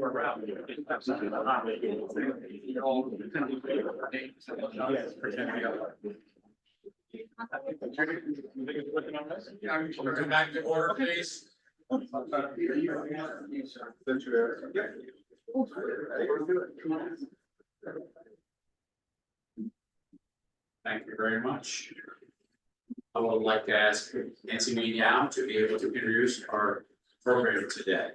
Come back to order, please. Thank you very much. I would like to ask Nancy Meow to be able to introduce our program today.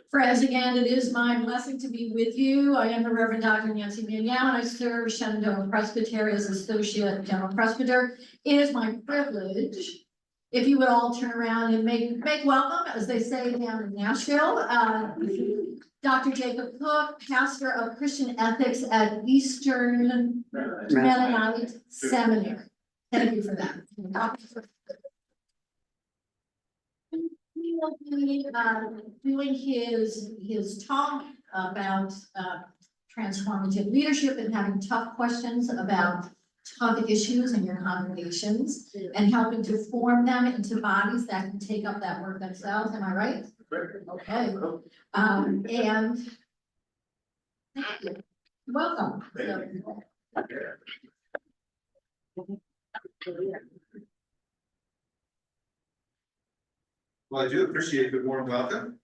Friends, again, it is my blessing to be with you. I am the Reverend Dr. Nancy Meow, and I serve Shenandoah Presbytery as Associate General Presbyter. It is my privilege, if you would all turn around and make welcome, as they say down in Nashville, Dr. Jacob Cook, pastor of Christian Ethics at Eastern Mennonite Seminary. Thank you for that. He will be doing his talk about transformative leadership and having tough questions about tough issues in your congregations and helping to form them into bodies that can take up that work themselves. Am I right? Okay. And welcome. Well, I do appreciate the warm welcome.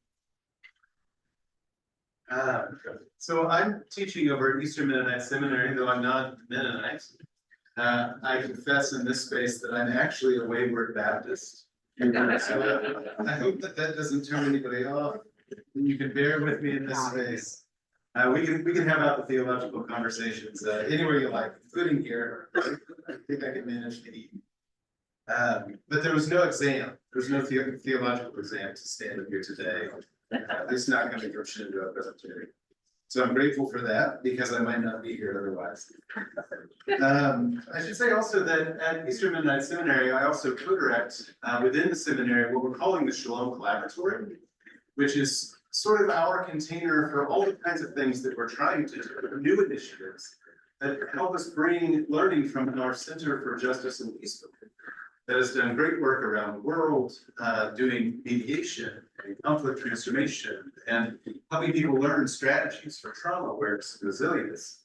So I'm teaching over at Eastern Mennonite Seminary, though I'm not Mennonite. I confess in this space that I'm actually a wayward Baptist. So I hope that doesn't turn anybody off. You can bear with me in this space. We can have out the theological conversations anywhere you like, including here. I think I can manage to eat. But there was no exam. There's no theological exam to stand up here today. It's not coming from Shenandoah Presbytery. So I'm grateful for that because I might not be here otherwise. I should say also that at Eastern Mennonite Seminary, I also co-direct within the seminary what we're calling the Shalom Collaboratory, which is sort of our container for all the kinds of things that we're trying to do, new initiatives that help us bring learning from our Center for Justice and Peace that has done great work around the world, doing mediation and conflict transformation, and helping people learn strategies for trauma awareness and resilience,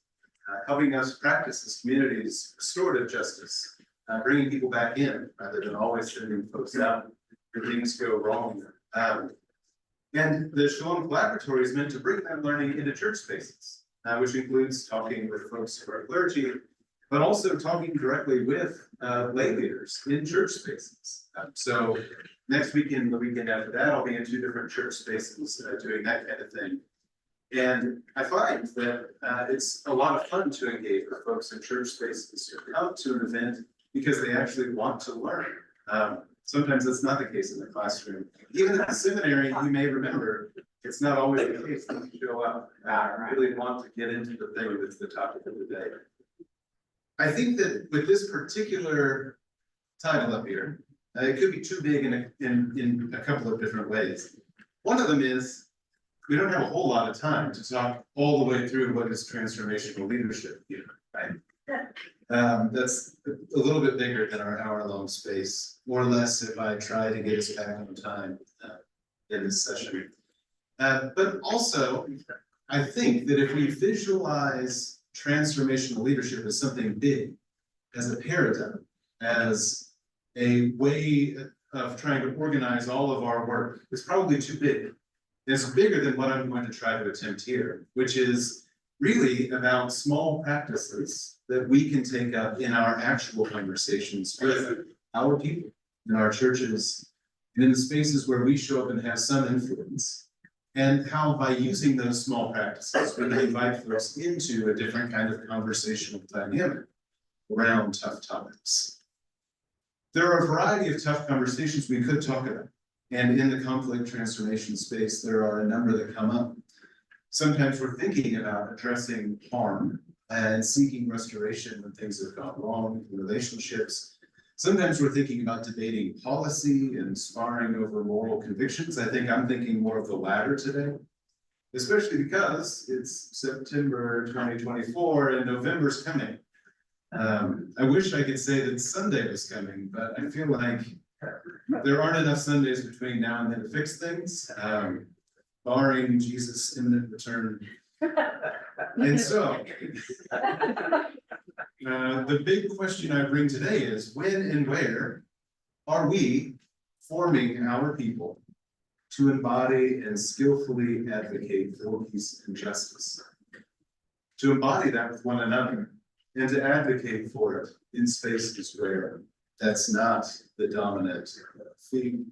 helping us practice as communities restorative justice, bringing people back in rather than always sending folks out when things go wrong. And the Shalom Collaboratory is meant to bring that learning into church spaces, which includes talking with folks who are clergy, but also talking directly with lay leaders in church spaces. So next weekend, the weekend after that, I'll be in 2 different church spaces doing that kind of thing. And I find that it's a lot of fun to engage with folks in church spaces who come to an event because they actually want to learn. Sometimes that's not the case in the classroom. Even at the seminary, you may remember, it's not always the case that you show up and really want to get into the thing that's the topic of the day. I think that with this particular title up here, it could be too big in a couple of different ways. One of them is we don't have a whole lot of time to talk all the way through what is transformational leadership here, right? That's a little bit bigger than our hour-long space, more or less if I try to get us back on time in this session. But also, I think that if we visualize transformational leadership as something big, as a paradigm, as a way of trying to organize all of our work, it's probably too big. It's bigger than what I'm going to try to attempt here, which is really about small practices that we can take up in our actual conversations with our people, in our churches, and in the spaces where we show up and have some influence. And how by using those small practices, we can invite folks into a different kind of conversational dynamic around tough topics. There are a variety of tough conversations we could talk about. And in the conflict transformation space, there are a number that come up. Sometimes we're thinking about addressing harm and seeking restoration when things have gone wrong in relationships. Sometimes we're thinking about debating policy and sparring over moral convictions. I think I'm thinking more of the latter today, especially because it's September 2024 and November's coming. I wish I could say that Sunday was coming, but I feel like there aren't enough Sundays between now and then to fix things. barring Jesus' imminent return. And so, the big question I bring today is when and where are we forming our people to embody and skillfully advocate for peace and justice? To embody that with one another and to advocate for it in spaces where that's not the dominant theme.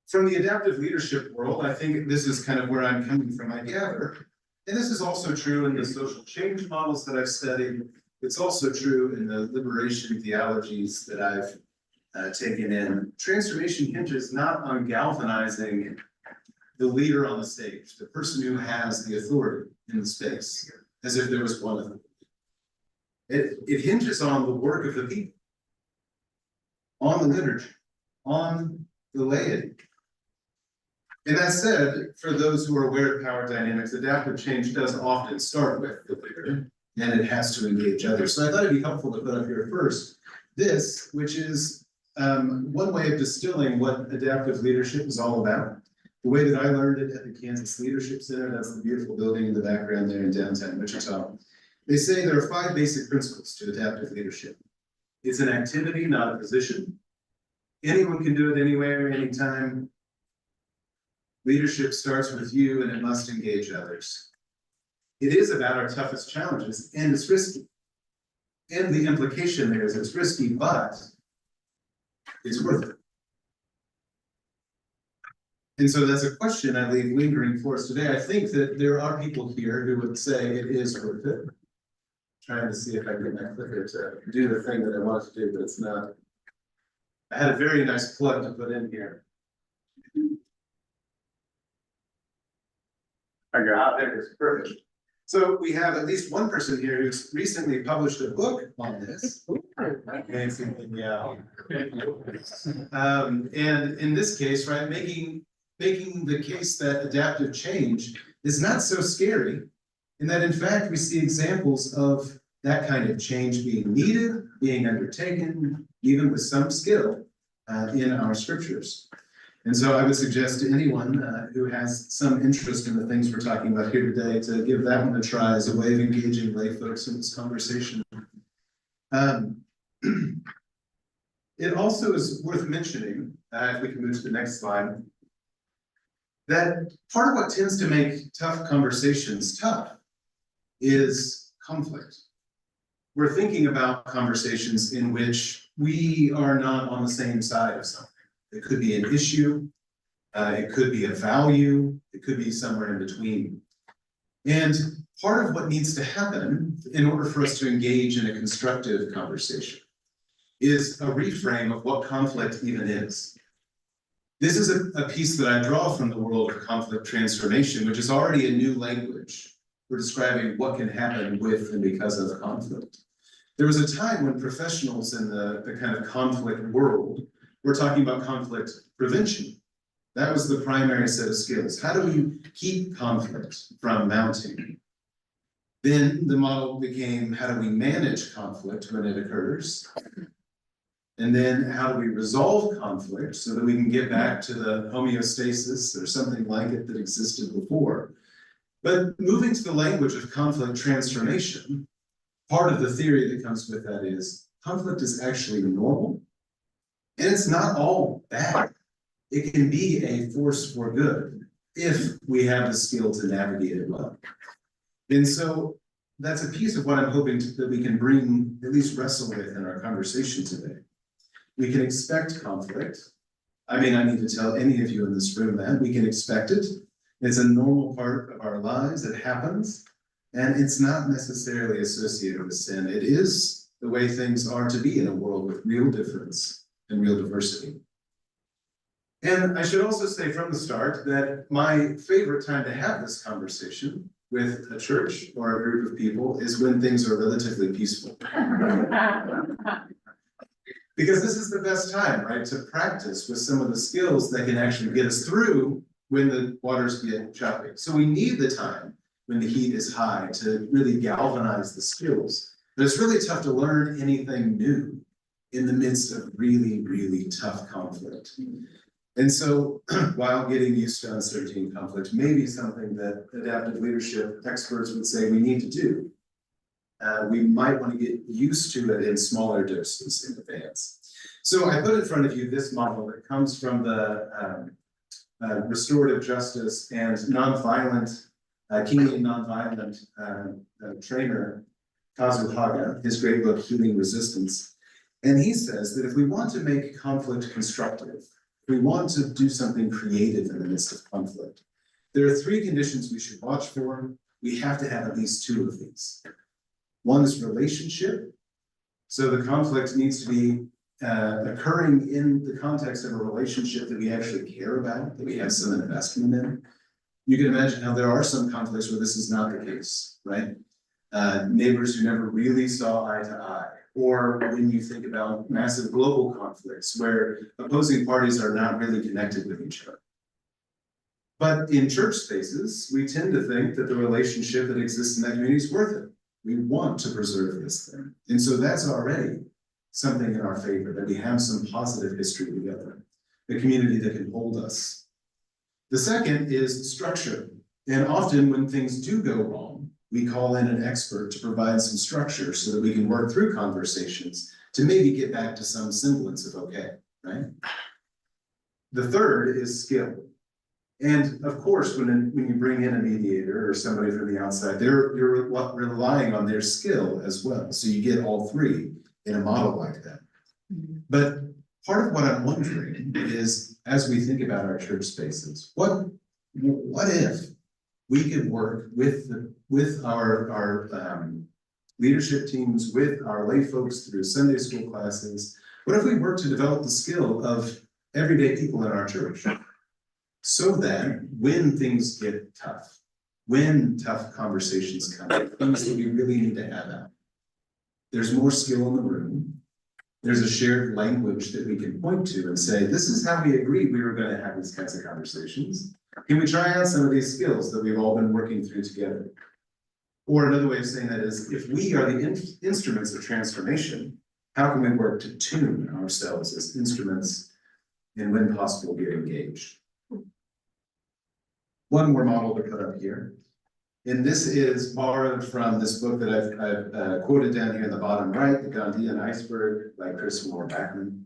From the adaptive leadership world, I think this is kind of where I'm coming from, I gather. And this is also true in the social change models that I've studied. It's also true in the liberation theologies that I've taken in. Transformation hinges not on galvanizing the leader on the stage, the person who has the authority in the space, as if there was one of them. It hinges on the work of the people, on the liturgy, on the laity. And that said, for those who are aware of power dynamics, adaptive change does often start with the leader, and it has to engage others. So I thought it'd be helpful to put up here first this, which is one way of distilling what adaptive leadership is all about. The way that I learned it at the Kansas Leadership Center, that's the beautiful building in the background there in downtown Wichita. They say there are 5 basic principles to adaptive leadership. It's an activity, not a position. Anyone can do it anywhere, anytime. Leadership starts with you and it must engage others. It is about our toughest challenges and it's risky. And the implication there is it's risky, but it's worth it. And so that's a question I leave lingering for us today. I think that there are people here who would say it is worth it. Trying to see if I can get my clicker to do the thing that I wanted to do, but it's not. I had a very nice plug to put in here. I got it. There it is. Perfect. So we have at least one person here who's recently published a book on this. Yeah. And in this case, right, making the case that adaptive change is not so scary, and that in fact we see examples of that kind of change being needed, being undertaken, even with some skill in our scriptures. And so I would suggest to anyone who has some interest in the things we're talking about here today to give that one a try as a way of engaging lay folks in this conversation. It also is worth mentioning, if we can move to the next slide, that part of what tends to make tough conversations tough is conflict. We're thinking about conversations in which we are not on the same side of something. It could be an issue, it could be a value, it could be somewhere in between. And part of what needs to happen in order for us to engage in a constructive conversation is a reframe of what conflict even is. This is a piece that I draw from the world of conflict transformation, which is already a new language for describing what can happen with and because of conflict. There was a time when professionals in the kind of conflict world were talking about conflict prevention. That was the primary set of skills. How do we keep conflict from mounting? Then the model became, how do we manage conflict when it occurs? And then how do we resolve conflict so that we can get back to the homeostasis or something like it that existed before? But moving to the language of conflict transformation, part of the theory that comes with that is conflict is actually normal. And it's not all bad. It can be a force for good if we have the skill to navigate it well. And so that's a piece of what I'm hoping that we can bring, at least wrestle with in our conversation today. We can expect conflict. I may not need to tell any of you in this room that. We can expect it. It's a normal part of our lives. It happens. And it's not necessarily associated with sin. It is the way things are to be in a world with real difference and real diversity. And I should also say from the start that my favorite time to have this conversation with a church or a group of people is when things are relatively peaceful. Because this is the best time, right, to practice with some of the skills that can actually get us through when the waters get choppy. So we need the time when the heat is high to really galvanize the skills. But it's really tough to learn anything new in the midst of really, really tough conflict. And so while getting used to uncertainty and conflict may be something that adaptive leadership experts would say we need to do, we might want to get used to it in smaller doses in advance. So I put in front of you this model that comes from the restorative justice and nonviolent, Kenyan nonviolent trainer, Kazu Haga, his great book, Healing Resistance. And he says that if we want to make conflict constructive, if we want to do something creative in the midst of conflict, there are three conditions we should watch for. We have to have at least two of these. One is relationship. So the conflict needs to be occurring in the context of a relationship that we actually care about, that we have some investment in. You can imagine how there are some conflicts where this is not the case, right? Neighbors who never really saw eye to eye, or when you think about massive global conflicts where opposing parties are not really connected with each other. But in church spaces, we tend to think that the relationship that exists in that community is worth it. We want to preserve this thing. And so that's already something in our favor, that we have some positive history together, a community that can hold us. The second is structure. And often when things do go wrong, we call in an expert to provide some structure so that we can work through conversations to maybe get back to some semblance of okay, right? The third is skill. And of course, when you bring in a mediator or somebody from the outside, you're relying on their skill as well. So you get all three in a model like that. But part of what I'm wondering is, as we think about our church spaces, what if we could work with our leadership teams, with our lay folks through Sunday school classes? What if we work to develop the skill of everyday people in our church, so that when things get tough, when tough conversations come up, things that we really need to have out, there's more skill in the room. There's a shared language that we can point to and say, this is how we agreed we were going to have these kinds of conversations. Can we try out some of these skills that we've all been working through together? Or another way of saying that is, if we are the instruments of transformation, how can we work to tune ourselves as instruments and when possible get engaged? One more model to put up here. And this is borrowed from this book that I've quoted down here in the bottom right, The Gandhian Iceberg by Chris Moore Backman.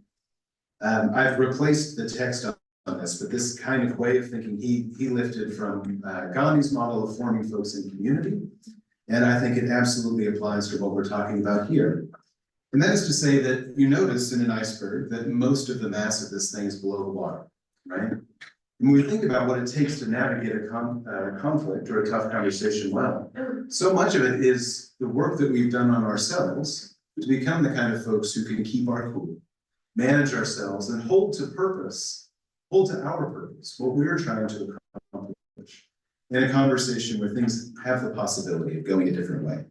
I've replaced the text on this, but this kind of way of thinking he lifted from Gandhi's model of forming folks in community. And I think it absolutely applies to what we're talking about here. And that is to say that you notice in an iceberg that most of the mass of this thing is below the water, right? When we think about what it takes to navigate a conflict or a tough conversation well, so much of it is the work that we've done on ourselves to become the kind of folks who can keep our cool, manage ourselves, and hold to our purpose, what we're trying to accomplish in a conversation where things have the possibility of going a different way.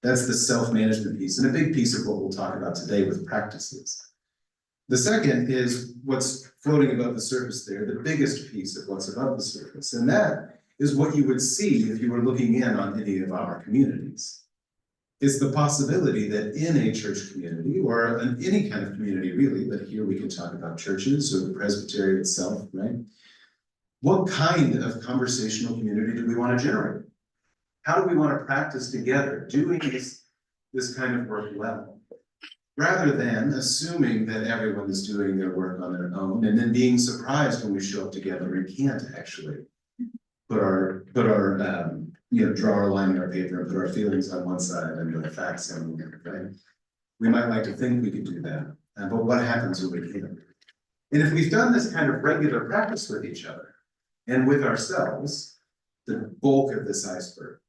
That's the self-management piece, and a big piece of what we'll talk about today with practices. The second is what's floating above the surface there, the biggest piece of what's above the surface. And that is what you would see if you were looking in on any of our communities. It's the possibility that in a church community, or in any kind of community really, but here we can talk about churches or the presbytery itself, right? What kind of conversational community do we want to generate? How do we want to practice together doing this kind of work well? Rather than assuming that everyone is doing their work on their own and then being surprised when we show up together and can't actually draw our line in our paper and put our feelings on one side and the facts on the other, right? We might like to think we could do that, but what happens when we can't? And if we've done this kind of regular practice with each other and with ourselves, the bulk of this iceberg,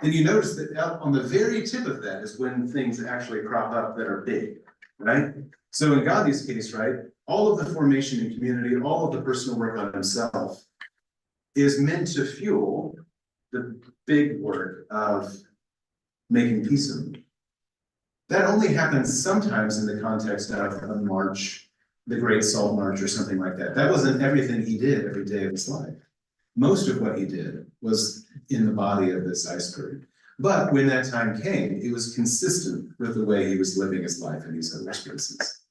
then you notice that on the very tip of that is when things actually crop up that are big, right? So in Gandhi's case, right, all of the formation in community, all of the personal work on himself is meant to fuel the big work of making peace in them. That only happens sometimes in the context of a march, the Great Salt March or something like that. That wasn't everything he did every day of his life. Most of what he did was in the body of this iceberg. But when that time came, it was consistent with the way he was living his life in these other spaces.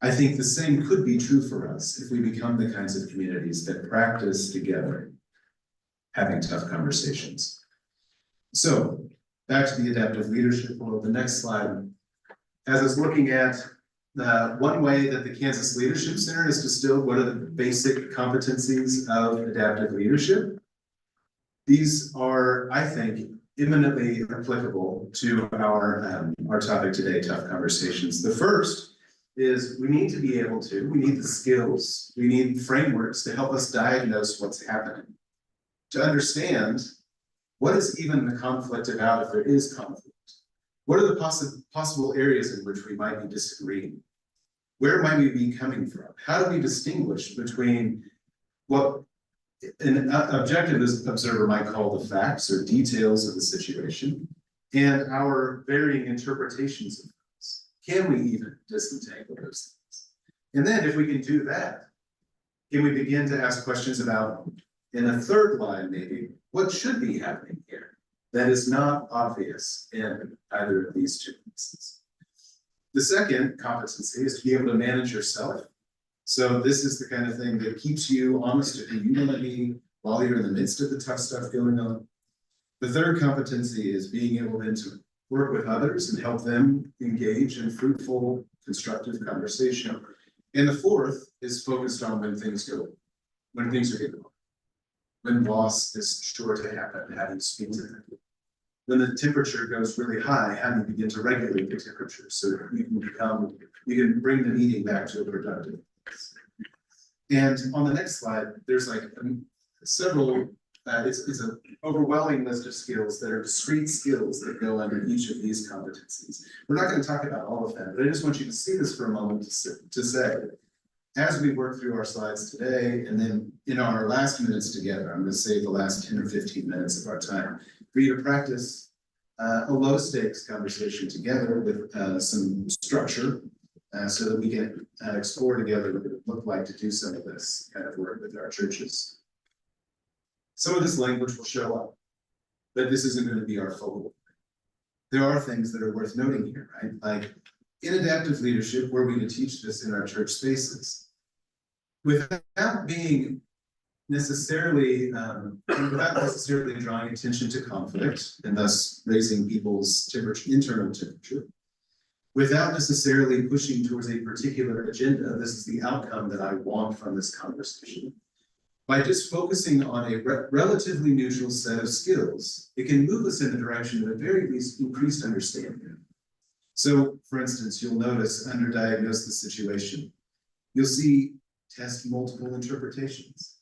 I think the same could be true for us if we become the kinds of communities that practice together having tough conversations. So back to the adaptive leadership world, the next slide has us looking at one way that the Kansas Leadership Center has distilled what are the basic competencies of adaptive leadership. These are, I think, eminently applicable to our topic today, tough conversations. The first is we need the skills, we need frameworks to help us diagnose what's happening, to understand what is even the conflict about if there is conflict. What are the possible areas in which we might be disagreeing? Where might we be coming from? How do we distinguish between what an objective observer might call the facts or details of the situation and our varying interpretations of those? Can we even disentangle those things? And then if we can do that, can we begin to ask questions about, in a third line maybe, what should be happening here that is not obvious in either of these two instances? The second competency is to be able to manage yourself. So this is the kind of thing that keeps you honest to who you want to be while you're in the midst of the tough stuff going on. The third competency is being able then to work with others and help them engage in fruitful, constructive conversation. And the fourth is focused on when things are getting wrong. When loss is sure to happen, how do you speak to them? When the temperature goes really high, how do you begin to regulate the temperature so that you can bring the meeting back to a productive place? And on the next slide, there's like several, it's an overwhelming list of skills that are discrete skills that go under each of these competencies. We're not going to talk about all of them, but I just want you to see this for a moment to say, as we work through our slides today, and then in our last minutes together, I'm going to save the last 10 or 15 minutes of our time for you to practice a low stakes conversation together with some structure so that we can explore together what it would look like to do some of this kind of work with our churches. Some of this language will show up, but this isn't going to be our focal point. There are things that are worth noting here, right? Like in adaptive leadership, we're going to teach this in our church spaces without being necessarily, without necessarily drawing attention to conflict and thus raising people's internal temperature, without necessarily pushing towards a particular agenda. This is the outcome that I want from this conversation. By just focusing on a relatively neutral set of skills, it can move us in the direction of at very least increased understanding. So, for instance, you'll notice under diagnose the situation, you'll see test multiple interpretations.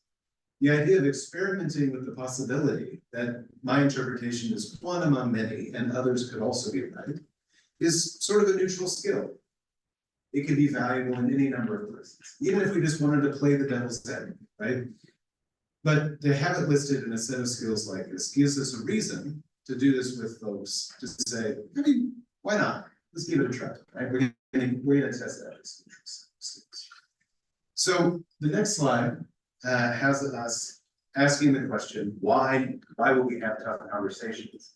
The idea of experimenting with the possibility that my interpretation is one among many and others could also be right is sort of a neutral skill. It can be valuable in any number of places, even if we just wanted to play the devil's advocate, right? But to have it listed in a set of skills like this gives us a reason to do this with folks, to say, I mean, why not? Let's give it a try, right? We're gonna test that. So the next slide has us asking the question, why will we have tough conversations?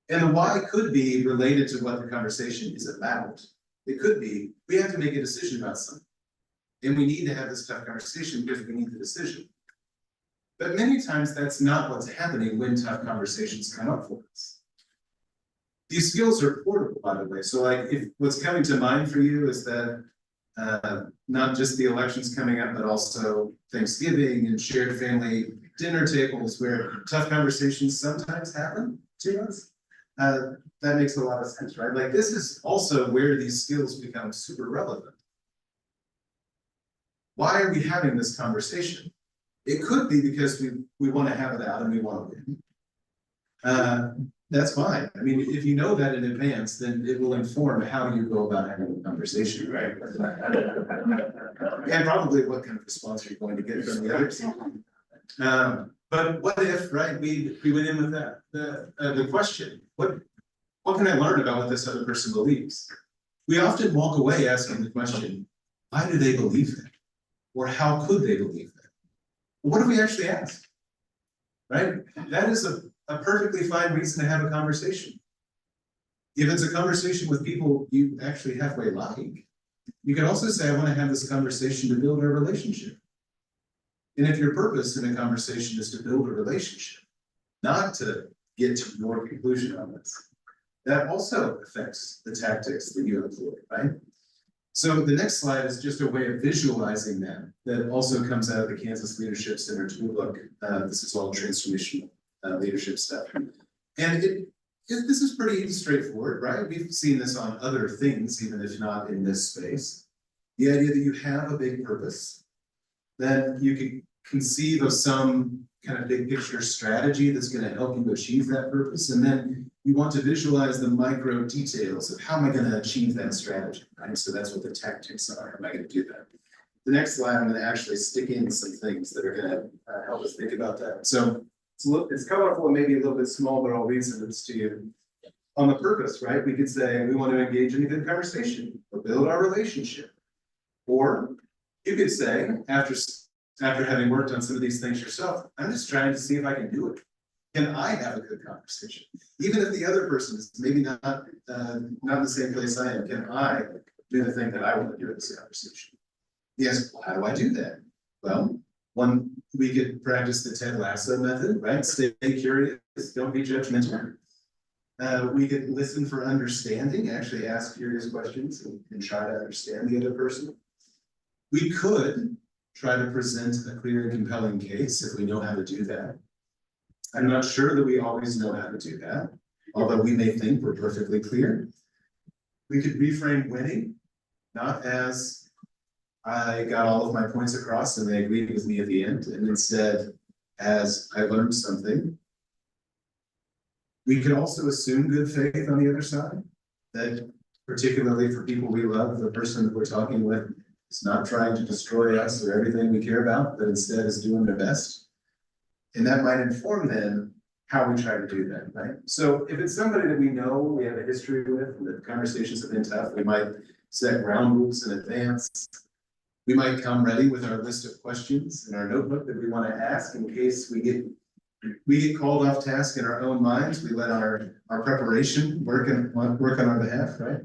And the why could be related to what the conversation is about. It could be, we have to make a decision about something. And we need to have this tough conversation because we need the decision. But many times that's not what's happening when tough conversations come up for us. These skills are portable, by the way. So like if what's coming to mind for you is that not just the elections coming up, but also Thanksgiving and shared family dinner tables where tough conversations sometimes happen to us. That makes a lot of sense, right? Like this is also where these skills become super relevant. Why are we having this conversation? It could be because we want to have it out and we want to win. That's fine. I mean, if you know that in advance, then it will inform how you go about having a conversation, right? And probably what kind of response you're going to get from the others. But what if, right, we went in with that, the question, what can I learn about what this other person believes? We often walk away asking the question, why do they believe that? Or how could they believe that? What if we actually ask? Right? That is a perfectly fine reason to have a conversation. If it's a conversation with people you actually halfway like, you can also say, I want to have this conversation to build a relationship. And if your purpose in a conversation is to build a relationship, not to get to your conclusion on this, that also affects the tactics that you employ, right? So the next slide is just a way of visualizing that also comes out of the Kansas Leadership Center toolbook. This is all transformational leadership stuff. And this is pretty straightforward, right? We've seen this on other things, even if not in this space. The idea that you have a big purpose, then you can conceive of some kind of big picture strategy that's going to help you achieve that purpose. And then you want to visualize the micro details of how am I going to achieve that strategy, right? So that's what the tactics are. How am I going to do that? The next slide, I'm going to actually stick in some things that are going to help us think about that. So it's colorful and maybe a little bit small, but I'll read some of this to you. On the purpose, right? We could say we want to engage in a good conversation or build our relationship. Or you could say, after having worked on some of these things yourself, I'm just trying to see if I can do it. Can I have a good conversation? Even if the other person is maybe not in the same place I am, can I do the thing that I want to do in this conversation? Yes, well, how do I do that? Well, we could practice the Ted Lasso method, right? Stay curious, don't be judgmental. We could listen for understanding, actually ask curious questions and try to understand the other person. We could try to present a clear and compelling case if we know how to do that. I'm not sure that we always know how to do that, although we may think we're perfectly clear. We could reframe winning, not as I got all of my points across and they agreed with me at the end, and instead as I learned something. We could also assume good faith on the other side, that particularly for people we love, the person that we're talking with is not trying to destroy us or everything we care about, but instead is doing their best. And that might inform then how we try to do that, right? So if it's somebody that we know, we have a history with, and the conversations have been tough, we might set ground rules in advance. We might come ready with our list of questions in our notebook that we want to ask in case we get called off task in our own minds. We let our preparation work on our behalf, right?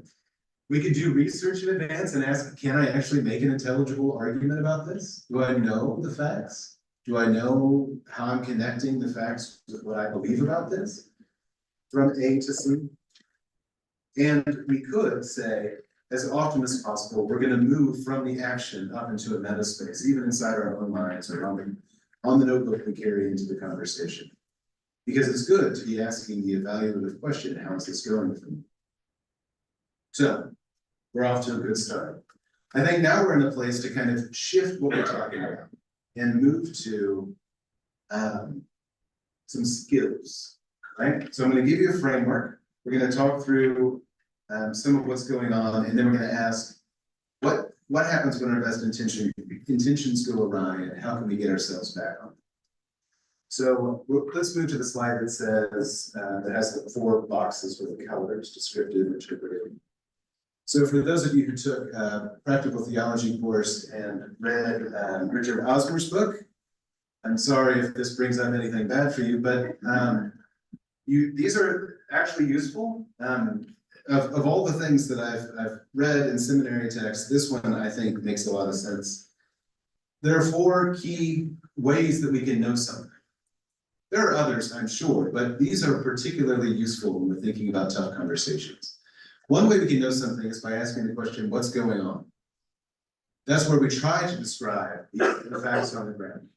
We could do research in advance and ask, can I actually make an intelligible argument about this? Do I know the facts? Do I know how I'm connecting the facts with what I believe about this from A to C? And we could say, as often as possible, we're going to move from the action up into a meta space, even inside our own minds or on the notebook we carry into the conversation. Because it's good to be asking the evaluative question, how is this going for me? So we're off to a good start. I think now we're in a place to kind of shift what we're talking about and move to some skills, right? So I'm going to give you a framework. We're going to talk through some of what's going on, and then we're going to ask what happens when our best intentions go awry, and how can we get ourselves back on? So let's move to the slide that says that has the 4 boxes with the colors: descriptive, interpretive. So for those of you who took a practical theology course and read Richard Osmer's book, I'm sorry if this brings up anything bad for you, but these are actually useful. Of all the things that I've read in seminary texts, this one I think makes a lot of sense. There are 4 key ways that we can know something. There are others, I'm sure, but these are particularly useful when we're thinking about tough conversations. One way we can know something is by asking the question, what's going on? That's where we try to describe the facts on the ground.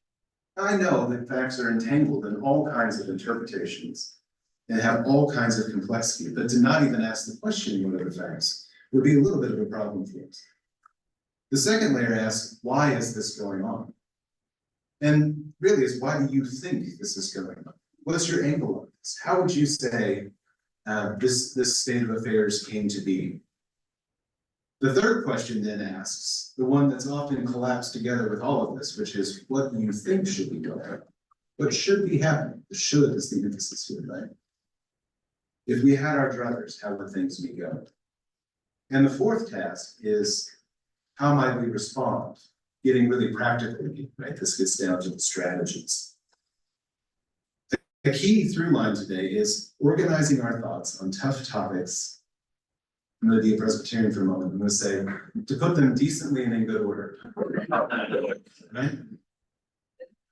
I know that facts are entangled in all kinds of interpretations and have all kinds of complexity, but to not even ask the question, what are the facts, would be a little bit of a problem for us. The second layer asks, why is this going on? And really is, why do you think this is going on? What's your angle on this? How would you say this state of affairs came to be? The third question then asks, the one that's often collapsed together with all of this, which is, what do you think should be going on? What should be happening? The should is the emphasis here, right? If we had our druthers, how would things be going? And the fourth task is, how might we respond? Getting really practical, right? This gets down to the strategies. The key through line today is organizing our thoughts on tough topics I'm gonna be a Presbyterian for a moment. I'm gonna say, to put them decently and in good order. Right?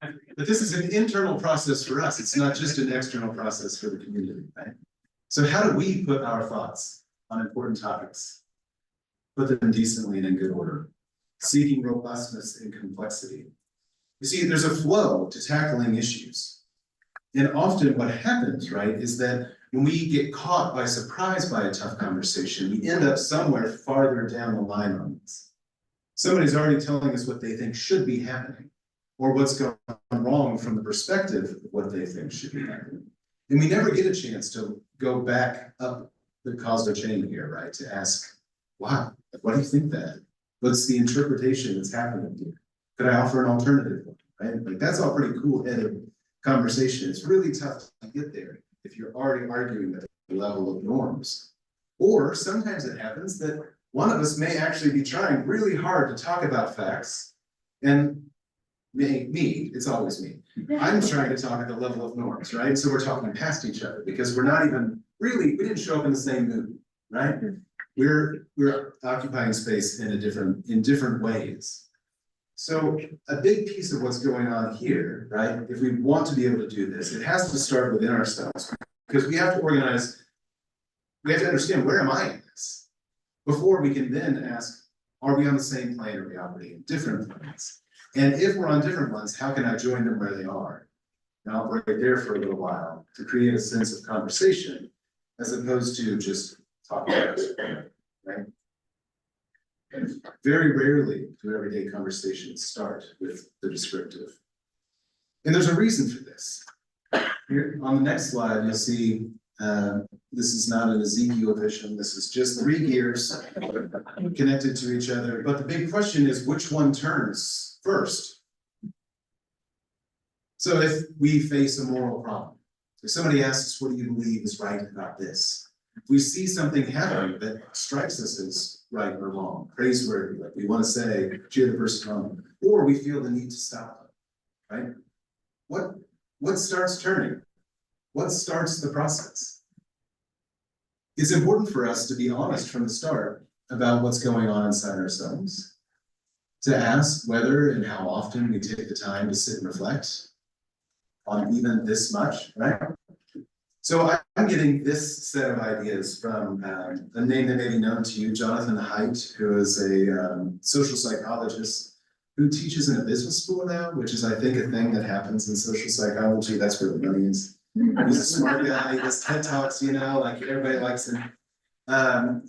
But this is an internal process for us. It's not just an external process for the community, right? So how do we put our thoughts on important topics? Put them decently and in good order, seeking robustness and complexity. You see, there's a flow to tackling issues. And often what happens, right, is that when we get caught by surprise by a tough conversation, we end up somewhere farther down the line on this. Somebody's already telling us what they think should be happening, or what's gone wrong from the perspective of what they think should be happening. And we never get a chance to go back up the causal chain here, right, to ask, wow, what do you think that? What's the interpretation that's happening here? Could I offer an alternative one, right? Like, that's all pretty cool-headed conversation. It's really tough to get there if you're already arguing at the level of norms. Or sometimes it happens that one of us may actually be trying really hard to talk about facts, and me, it's always me. I'm trying to talk at the level of norms, right? So we're talking past each other because we're not even really, we didn't show up in the same mood, right? We're occupying space in different ways. So a big piece of what's going on here, right? If we want to be able to do this, it has to start within ourselves, because we have to organize, we have to understand, where am I in this? Before we can then ask, are we on the same plane, or are we operating in different planes? And if we're on different ones, how can I join them where they are? And I'll operate there for a little while to create a sense of conversation, as opposed to just talking, right? And very rarely do everyday conversations start with the descriptive. And there's a reason for this. Here on the next slide, you'll see this is not an Ezekiel vision. This is just 3 gears connected to each other. But the big question is, which one turns first? So if we face a moral problem, if somebody asks, what do you believe is right about this? If we see something happening that strikes us as right or wrong, praiseworthy, like we want to say, cheer the person on, or we feel the need to stop them, right? What starts turning? What starts the process? It's important for us to be honest from the start about what's going on inside ourselves, to ask whether and how often we take the time to sit and reflect on even this much, right? So I'm getting this set of ideas from a name that may be known to you, Jonathan Haidt, who is a social psychologist who teaches in a business school now, which is, I think, a thing that happens in social psychology. That's where the money is. He's a smart guy, he does TED Talks, like everybody likes him. And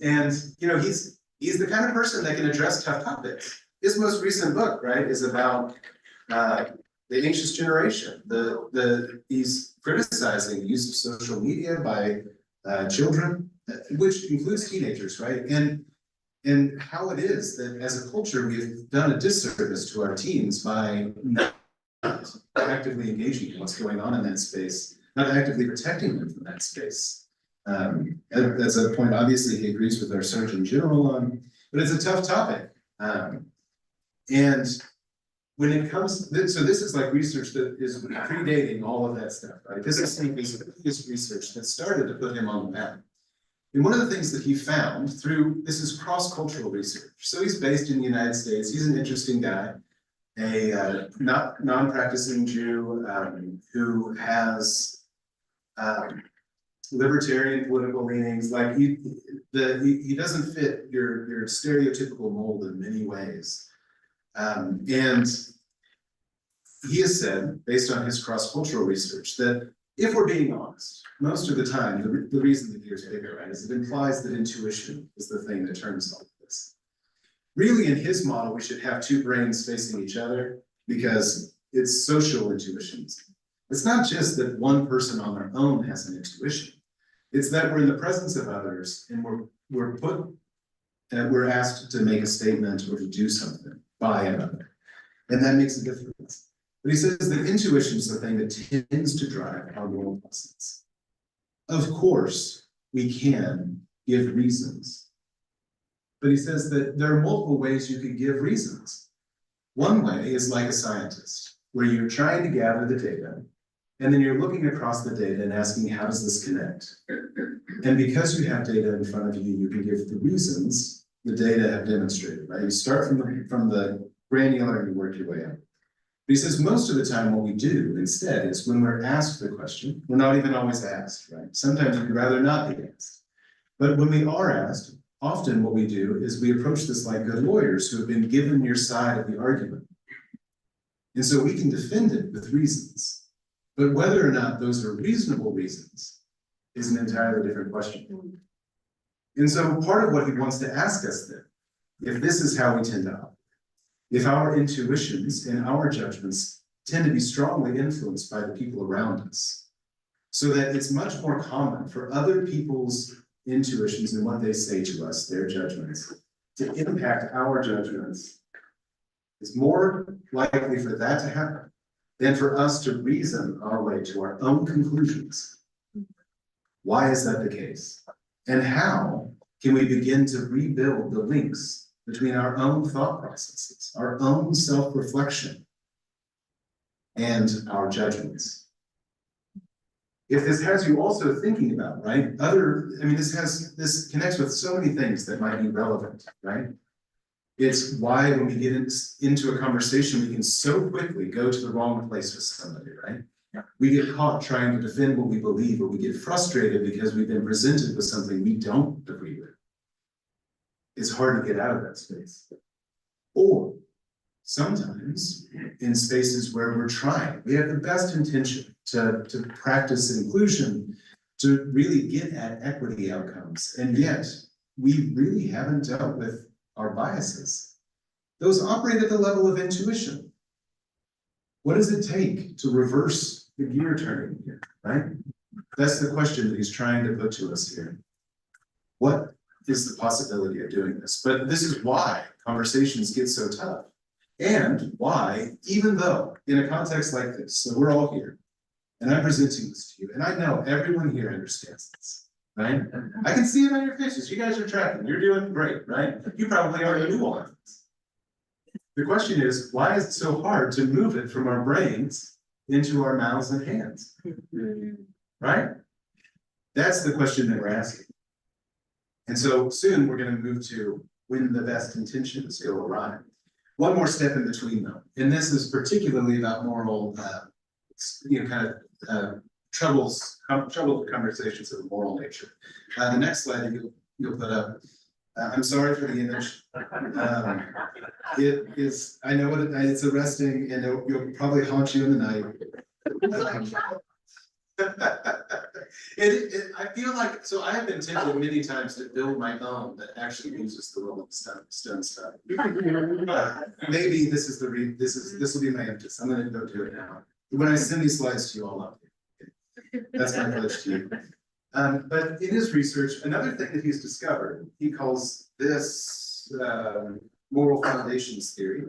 he's the kind of person that can address tough topics. His most recent book, right, is about the anxious generation. He's criticizing the use of social media by children, which includes teenagers, right? And how it is that as a culture, we've done a disservice to our teens by not actively engaging in what's going on in that space, not actively protecting them from that space. That's a point, obviously, he agrees with our Surgeon General on, but it's a tough topic. And when it comes, so this is like research that is predating all of that stuff, right? This is his research that started to put him on the map. And one of the things that he found through, this is cross-cultural research. So he's based in the United States. He's an interesting guy, a non-practicing Jew who has libertarian political leanings. Like he doesn't fit your stereotypical mold in many ways. And he has said, based on his cross-cultural research, that if we're being honest, most of the time, the reason the gear's bigger, right, is it implies that intuition is the thing that turns all of this. Really, in his model, we should have 2 brains facing each other, because it's social intuitions. It's not just that one person on their own has an intuition. It's that we're in the presence of others, and we're asked to make a statement or to do something by another. And that makes a difference. But he says that intuition is the thing that tends to drive our moral process. Of course, we can give reasons. But he says that there are multiple ways you can give reasons. One way is like a scientist, where you're trying to gather the data, and then you're looking across the data and asking, how does this connect? And because you have data in front of you, you can give the reasons the data have demonstrated, right? You start from the granular and you work your way up. But he says most of the time what we do instead is when we're asked the question, we're not even always asked, right? Sometimes we'd rather not be asked. But when we are asked, often what we do is we approach this like good lawyers who have been given your side of the argument. And so we can defend it with reasons. But whether or not those are reasonable reasons is an entirely different question. And so part of what he wants to ask us then, if this is how we tend to operate, if our intuitions and our judgments tend to be strongly influenced by the people around us, so that it's much more common for other people's intuitions and what they say to us, their judgments, to impact our judgments, it's more likely for that to happen than for us to reason our way to our own conclusions. Why is that the case? And how can we begin to rebuild the links between our own thought processes, our own self-reflection, and our judgments? If this has you also thinking about, right, this connects with so many things that might be relevant, right? It's why when we get into a conversation, we can so quickly go to the wrong place with somebody, right? We get caught trying to defend what we believe, or we get frustrated because we've been presented with something we don't agree with. It's hard to get out of that space. Or sometimes in spaces where we're trying, we have the best intention to practice inclusion, to really get at equity outcomes, and yet we really haven't dealt with our biases. Those operate at the level of intuition. What does it take to reverse the gear turning here, right? That's the question that he's trying to put to us here. What is the possibility of doing this? But this is why conversations get so tough. And why, even though in a context like this, so we're all here, and I'm presenting this to you, and I know everyone here understands this, right? I can see it on your faces. You guys are tracking. You're doing great, right? You probably already knew all of this. The question is, why is it so hard to move it from our brains into our mouths and hands? Right? That's the question that we're asking. And so soon we're going to move to when the best intentions go awry. One more step in between though, and this is particularly about moral, troubled conversations of a moral nature. The next slide you'll put up. I'm sorry for the image. It is, I know it's arresting, and it'll probably haunt you in the night. I feel like, so I have been tempted many times to build my own that actually uses the Rolling Stone stuff. Maybe this will be my impetus. I'm gonna go do it now. When I send these slides to you all up, that's my pledge to you. But in his research, another thing that he's discovered, he calls this moral foundations theory.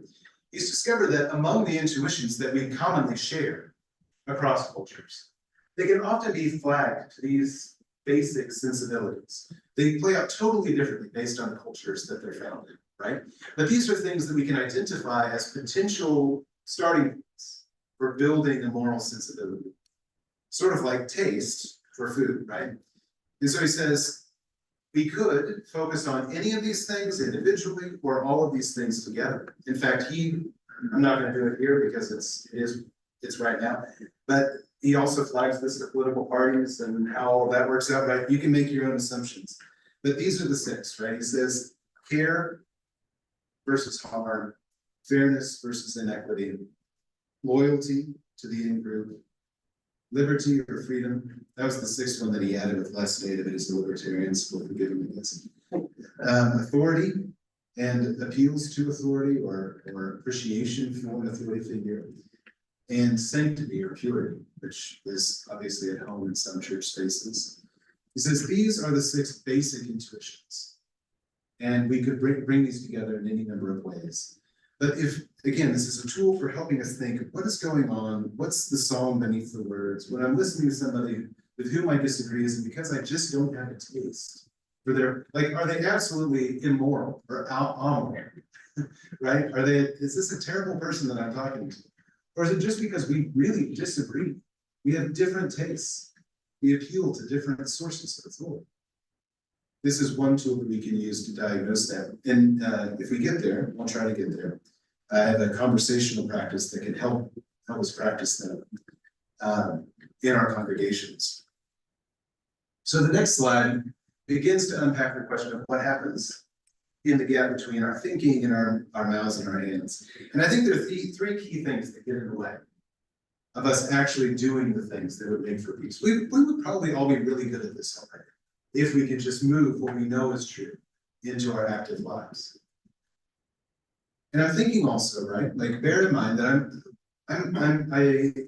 He's discovered that among the intuitions that we commonly share across cultures, they can often be flagged to these basic sensibilities. They play out totally differently based on the cultures that they're found in, right? But these are things that we can identify as potential starting points for building a moral sensibility. Sort of like taste for food, right? And so he says, we could focus on any of these things individually or all of these things together. In fact, I'm not going to do it here because it's right now, but he also flags this to political parties and how all that works out, right? You can make your own assumptions, but these are the 6, right? He says care versus harm, fairness versus inequity, loyalty to the in-group, liberty or freedom. That was the 6th one that he added with less data, but he's a libertarian, so we'll forgive him this. Authority and appeals to authority or appreciation for an authority figure, and sanctity or purity, which is obviously at home in some church spaces. He says these are the 6 basic intuitions, and we could bring these together in any number of ways. But if, again, this is a tool for helping us think, what is going on? What's the song beneath the words? When I'm listening to somebody with whom I disagree, is it because I just don't have a taste for their, like, are they absolutely immoral or amoral, right? Is this a terrible person that I'm talking to? Or is it just because we really disagree? We have different tastes. We appeal to different sources of authority. this is one tool that we can use to diagnose that. And if we get there, we'll try to get there. I have a conversational practice that can help us practice that in our congregations. So the next slide begins to unpack the question of what happens in the gap between our thinking and our mouths and our hands. And I think there are three key things that get in the way of us actually doing the things that would make for peace. We would probably all be really good at this already, if we could just move what we know is true into our active lives. And I'm thinking also, right, like bear in mind that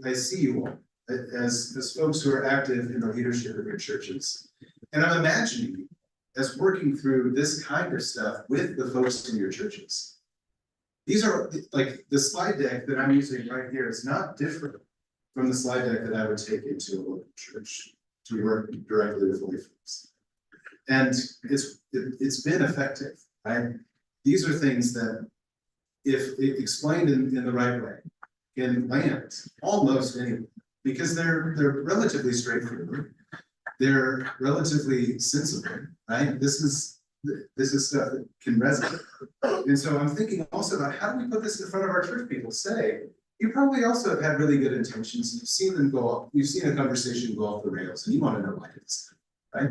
I see you all as folks who are active in the leadership of your churches. And I'm imagining you as working through this kind of stuff with the folks in your churches. These are like the slide deck that I'm using right here is not different from the slide deck that I would take into a local church to work directly with lay folks. And it's been effective, right? These are things that, if explained in the right way, can land almost anywhere, because they're relatively straightforward. They're relatively sensible, right? This is stuff that can resonate. And so I'm thinking also about how do we put this in front of our church people? Say, you probably also have had really good intentions. You've seen them go off, you've seen a conversation go off the rails, and you want to know why it's right.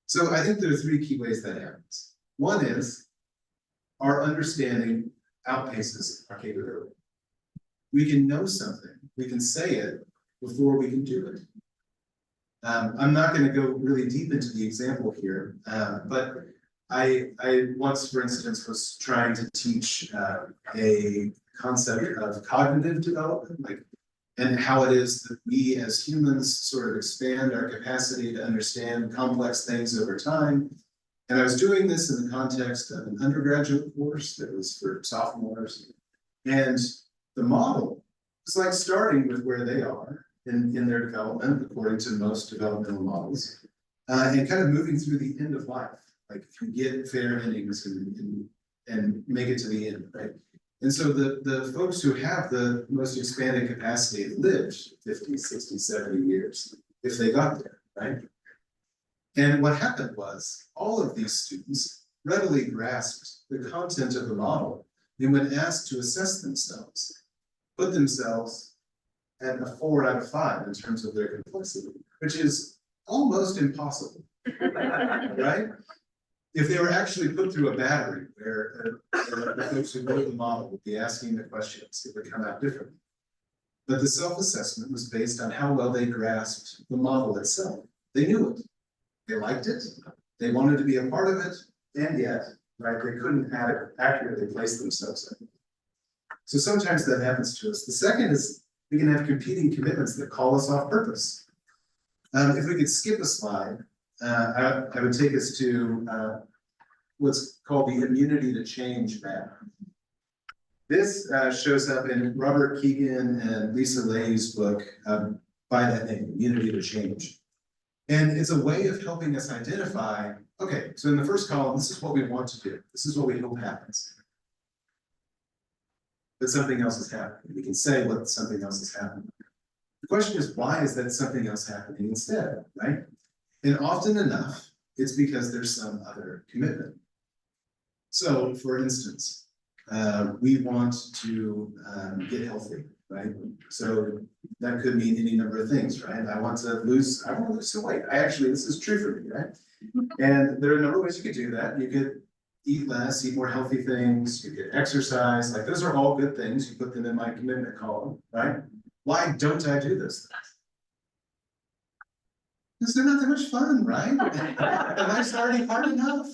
So I think there are three key ways that happens. One is our understanding outpaces our capability. We can know something, we can say it before we can do it. I'm not going to go really deep into the example here, but I once, for instance, was trying to teach a concept of cognitive development, and how it is that we as humans sort of expand our capacity to understand complex things over time. And I was doing this in the context of an undergraduate course that was for sophomores. And the model was like starting with where they are in their development, according to most developmental models, and kind of moving through the end of life, like if you get fair endings and make it to the end, right? And so the folks who have the most expanded capacity lived 50, 60, 70 years if they got there, right? And what happened was all of these students readily grasped the content of the model, and when asked to assess themselves, put themselves at a 4 out of 5 in terms of their complexity, which is almost impossible, right? If they were actually put through a battery where the folks who wrote the model would be asking the questions, it would come out differently. But the self-assessment was based on how well they grasped the model itself. They knew it, they liked it, they wanted to be a part of it, and yet, right, they couldn't accurately place themselves in it. So sometimes that happens to us. The second is we can have competing commitments that call us off purpose. If we could skip a slide, I would take us to what's called the immunity to change map. This shows up in Robert Keegan and Lisa Lay's book by that name, Immunity to Change. And it's a way of helping us identify, okay, so in the first column, this is what we want to do. This is what we hope happens. But something else is happening. We can say what something else is happening. The question is, why is that something else happening instead, right? And often enough, it's because there's some other commitment. So, for instance, we want to get healthy, right? So that could mean any number of things, right? I want to lose some weight. This is true for me, right? And there are a number of ways you could do that. You could eat less, eat more healthy things, you could exercise, like those are all good things. You put them in my commitment column, right? Why don't I do those things? Because they're not that much fun, right? And life's already hard enough.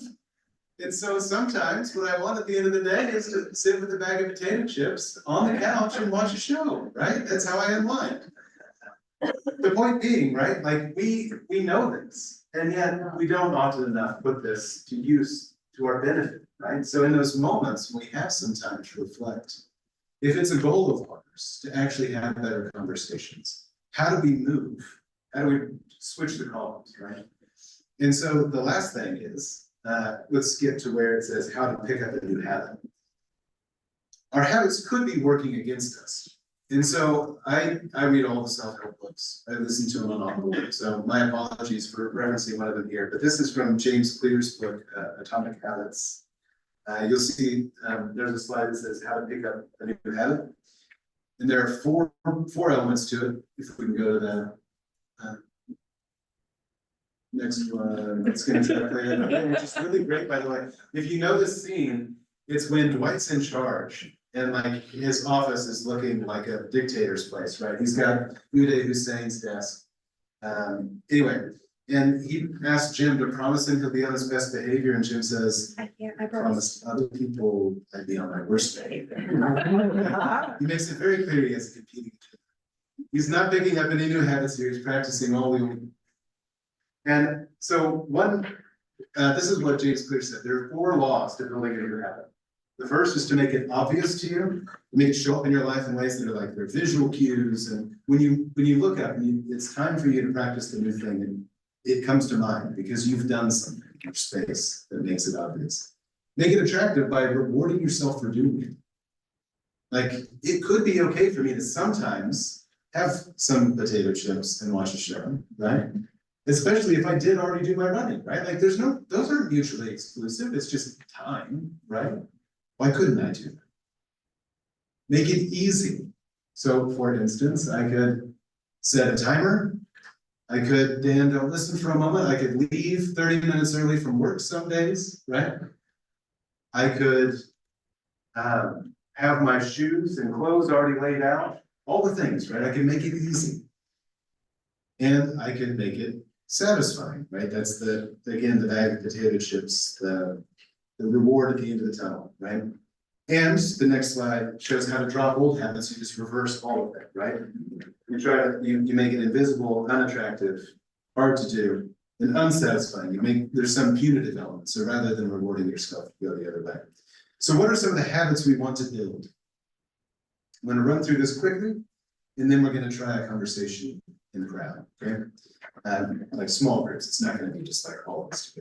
And so sometimes what I want at the end of the day is to sit with a bag of potato chips on the couch and watch a show, right? That's how I unwind. The point being, right, like we know this, and yet we don't often enough put this to use to our benefit, right? So in those moments, we have some time to reflect. If it's a goal of ours to actually have better conversations, how do we move? How do we switch the columns, right? And so the last thing is, let's get to where it says how to pick up a new habit. Our habits could be working against us. And so I read all the self-help books. I listen to them on Audible. So my apologies for referencing one of them here, but this is from James Clear's book, Atomic Habits. You'll see, there's a slide that says how to pick up a new habit. And there are four elements to it. If we can go to the next one, it's gonna translate it, which is really great, by the way. If you know this scene, it's when Dwight's in charge. And like his office is looking like a dictator's place, right? He's got Uday Hussein's desk. Anyway, and he asked Jim to promise him he'll be on his best behavior, and Jim says, I promised other people I'd be on my worst behavior. He makes it very clear he has a competing. He's not picking up any new habits here, he's practicing all the old. And so this is what James Clear said, there are 4 laws to building a new habit. The first is to make it obvious to you, make it show up in your life in ways that are like, they're visual cues, and when you look up, it's time for you to practice the new thing, and it comes to mind because you've done something in your space that makes it obvious. Make it attractive by rewarding yourself for doing it. Like, it could be okay for me to sometimes have some potato chips and watch a show, right? Especially if I did already do my running, right? Like, those aren't mutually exclusive, it's just time, right? Why couldn't I do that? Make it easy. So for instance, I could set a timer. I could, Dan, don't listen for a moment. I could leave 30 minutes early from work some days, right? I could have my shoes and clothes already laid out. All the things, right? I can make it easy. And I can make it satisfying, right? That's again, the bag of potato chips, the reward at the end of the tunnel, right? And the next slide shows how to drop old habits. You just reverse all of it, right? You make it invisible, unattractive, hard to do, and unsatisfying. There's some punitive element. So rather than rewarding yourself, you go the other way. So what are some of the habits we want to build? I'm going to run through this quickly, and then we're going to try a conversation in the crowd, okay? Like small groups. It's not going to be just like all of us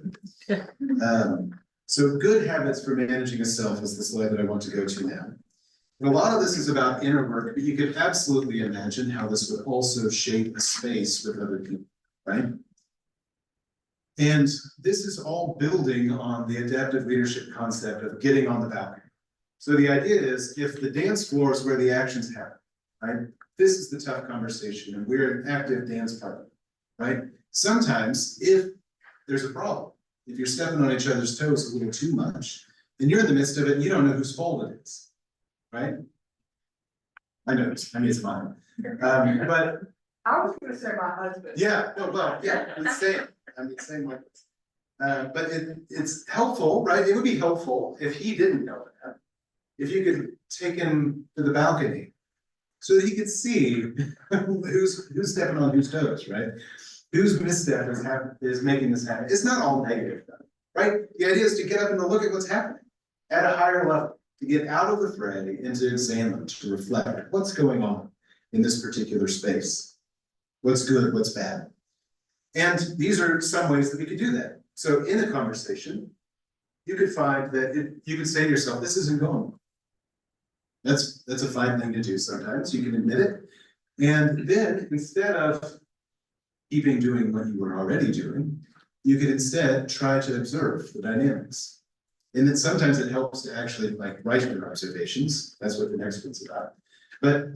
together. So good habits for managing a self is the slide that I want to go to now. And a lot of this is about inner work, but you could absolutely imagine how this would also shape a space with other people, right? And this is all building on the adaptive leadership concept of getting on the balcony. So the idea is, if the dance floor is where the actions happen, right? This is the tough conversation, and we're an active dance partner, right? Sometimes, if there's a problem, if you're stepping on each other's toes a little too much, and you're in the midst of it, and you don't know whose fault it is, right? I know, it's mine. But I was gonna say my husband. yeah, well, yeah, same like this. But it's helpful, right? It would be helpful if he didn't know that. If you could take him to the balcony so that he could see who's stepping on whose toes, right? Whose misstep is making this happen. It's not all negative, right? The idea is to get up and to look at what's happening at a higher level, to get out of the fray and to examine, to reflect what's going on in this particular space. What's good, what's bad. And these are some ways that we could do that. So in a conversation, you could find that you could say to yourself, this isn't going well. That's a fine thing to do sometimes. You can admit it. And then instead of doing what you were already doing, you could instead try to observe the dynamics. And then sometimes it helps to actually like write your observations. That's what the next one's about. But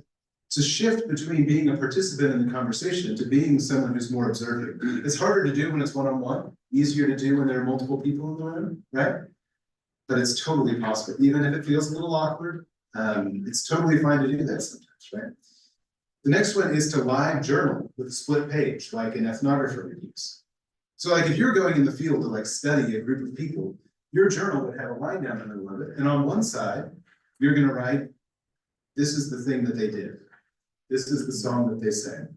to shift between being a participant in the conversation to being someone who's more observing. It's harder to do when it's one-on-one, easier to do when there are multiple people in the room, right? But it's totally possible, even if it feels a little awkward. It's totally fine to do that sometimes, right? The next one is to live journal with a split page, like an ethnographer would use. So like if you're going in the field to like study a group of people, your journal would have a line down the middle of it. And on one side, you're gonna write, this is the thing that they did. This is the song that they sang.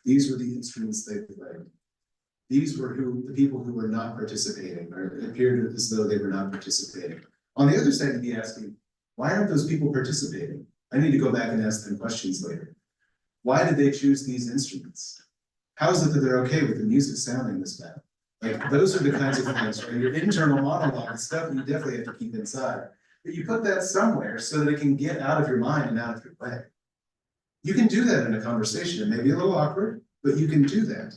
These were the instruments they played. These were the people who were not participating, or it appeared as though they were not participating. On the other side, you'd be asking, why aren't those people participating? I need to go back and ask them questions later. Why did they choose these instruments? How is it that they're okay with the music sounding this bad? Like those are the kinds of things, right? Your internal monologue, stuff you definitely have to keep inside. But you put that somewhere so that it can get out of your mind and out of your way. You can do that in a conversation, it may be a little awkward, but you can do that.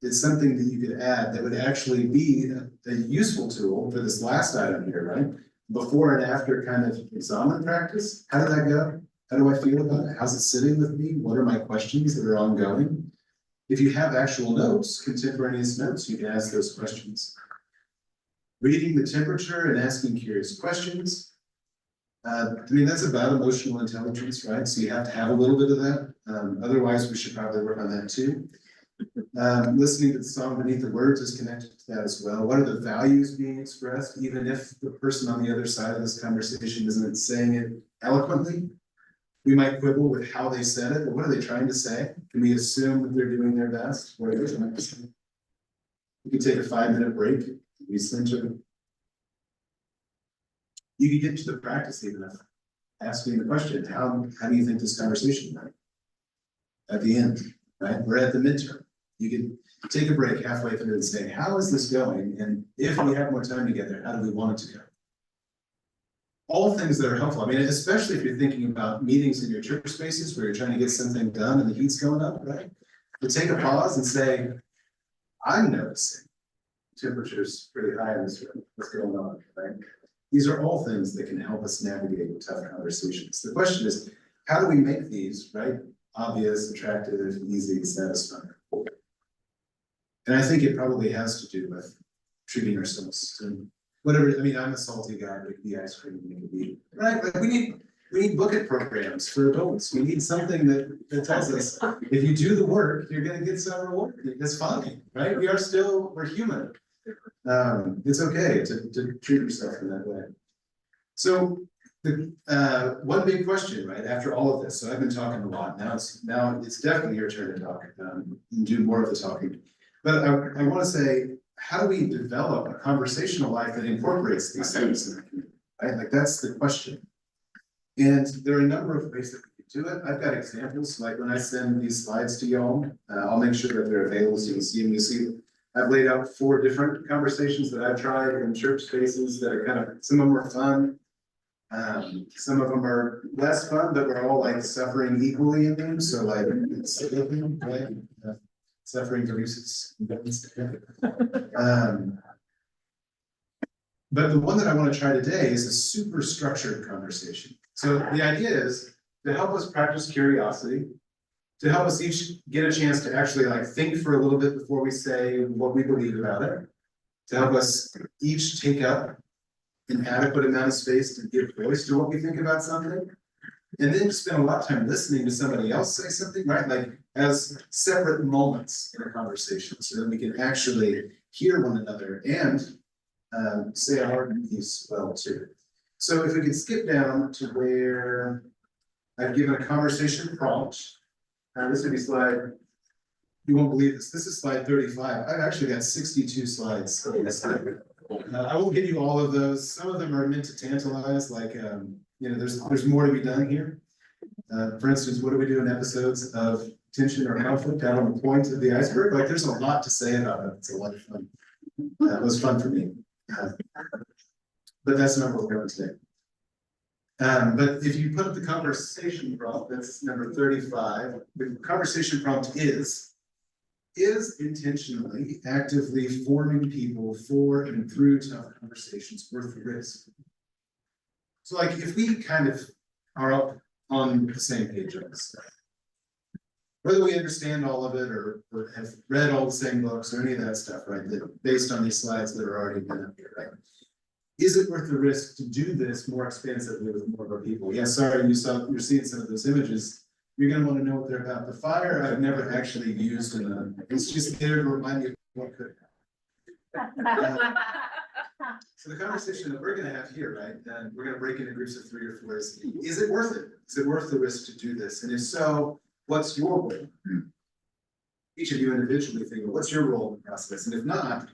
It's something that you could add that would actually be a useful tool for this last item here, right? Before and after kind of examen practice, how did that go? How do I feel about it? How's it sitting with me? What are my questions that are ongoing? If you have actual notes, contemporaneous notes, you can ask those questions. Reading the temperature and asking curious questions. I mean, that's about emotional intelligence, right? So you have to have a little bit of that. Otherwise, we should probably work on that too. Listening to the song beneath the words is connected to that as well. What are the values being expressed, even if the person on the other side of this conversation isn't saying it eloquently? We might quibble with how they said it, but what are they trying to say? Can we assume that they're doing their best? What are they trying to say? We can take a 5-minute break. We center. You can get to the practice even of asking the question, how do you think this conversation went? At the end, right? We're at the midterm. You can take a break halfway through and say, how is this going? And if we have more time together, how do we want it to go? All things that are helpful. I mean, especially if you're thinking about meetings in your church spaces where you're trying to get something done and the heat's going up, right? But take a pause and say, I'm noticing temperature's pretty high in this room. What's going on, right? These are all things that can help us navigate tough conversations. The question is, how do we make these, right? Obvious, attractive, easy, satisfying. And I think it probably has to do with treating ourselves to whatever. I mean, I'm a salty guy, but the ice cream we can eat, right? Like we need bucket programs for adults. We need something that tells us if you do the work, you're going to get some reward. It's fine, right? We're human. It's okay to treat yourself in that way. So the one big question, right, after all of this, so I've been talking a lot, now it's definitely your turn to talk and do more of the talking. But I want to say, how do we develop a conversational life that incorporates these things in the community, right? Like that's the question. And there are a number of ways that we can do it. I've got examples, like when I send these slides to y'all, I'll make sure that they're available so you can see them. You see, I've laid out 4 different conversations that I've tried in church spaces that are kind of, some of them are fun. Some of them are less fun, but we're all like suffering equally in them. So like, it's right? Suffering produces. But the one that I want to try today is a super structured conversation. So the idea is to help us practice curiosity, to help us each get a chance to actually like think for a little bit before we say what we believe about it, to help us each take up an adequate amount of space to give voice to what we think about something, and then spend a lot of time listening to somebody else say something, right? Like as separate moments in a conversation, so that we can actually hear one another and say our piece well too. So if we could skip down to where I've given a conversation prompt. This would be slide, you won't believe this, this is slide 35. I've actually got 62 slides. I won't give you all of those. Some of them are meant to tantalize, like, you know, there's more to be done here. For instance, what do we do in episodes of tension or conflict out on the point of the iceberg? Like, there's a lot to say about it. It's a lot of fun. It was fun for me. But that's not what we're going today. But if you put up the conversation prompt, that's number 35. The conversation prompt is intentionally, actively forming people for and through tough conversations worth the risk. So like if we kind of are up on the same page on this stuff, whether we understand all of it or have read all the same books or any of that stuff, right, that based on these slides that are already been up here, right? Is it worth the risk to do this more expansively with more of our people? Yeah, sorry, you're seeing some of those images. You're gonna want to know what they're about. The fire I've never actually used in a, it's just there to remind you of what could happen. So the conversation that we're gonna have here, right, and we're gonna break into groups of 3 or 4 is it worth it? Is it worth the risk to do this? And if so, what's your role? Each of you individually think, well, what's your role in the process? And if not,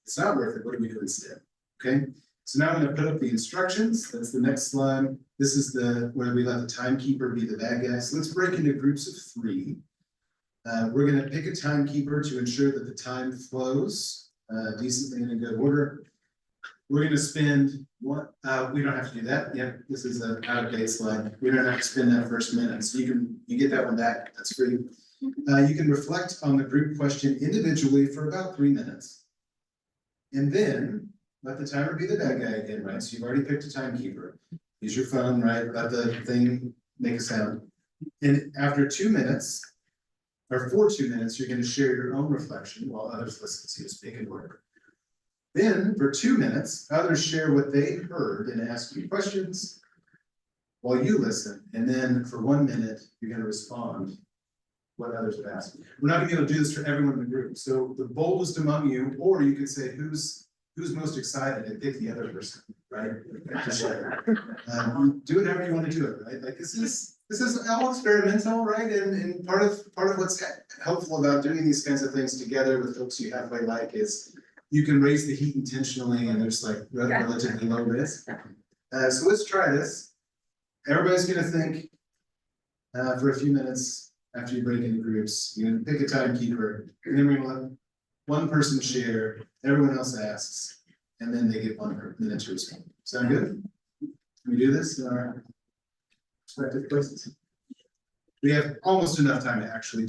it's not worth it, what do we do instead? Okay. So now I'm going to put up the instructions. That's the next slide. This is where we let the timekeeper be the bad guy. So let's break into groups of 3. We're going to pick a timekeeper to ensure that the time flows decently and in good order. we're gonna spend one, we don't have to do that, yeah, this is an out of date slide, we don't have to spend that first minute, so you get that one back, that's free. You can reflect on the group question individually for about 3 minutes. And then, let the timer be the bad guy again, right, so you've already picked a timekeeper. Use your phone, right, let the thing make a sound. And after 2 minutes, or for 2 minutes, you're gonna share your own reflection while others listen to you speak and work. Then, for 2 minutes, others share what they heard and ask you questions while you listen, and then for 1 minute, you're gonna respond what others have asked. We're not gonna be able to do this for everyone in the group, so the boldest among you, or you could say who's most excited and pick the other person, right? To share. Do whatever you wanna do it, right? Like this is all experimental, right? And part of what's helpful about doing these kinds of things together with folks you halfway like is you can raise the heat intentionally and there's like relatively low risk. So let's try this. Everybody's gonna think for a few minutes after you break into groups. You're gonna pick a timekeeper, and then we're gonna let one person share, everyone else asks, and then they get 1 minute to respond. Sound good? Can we do this in our respective places? We have almost enough time to actually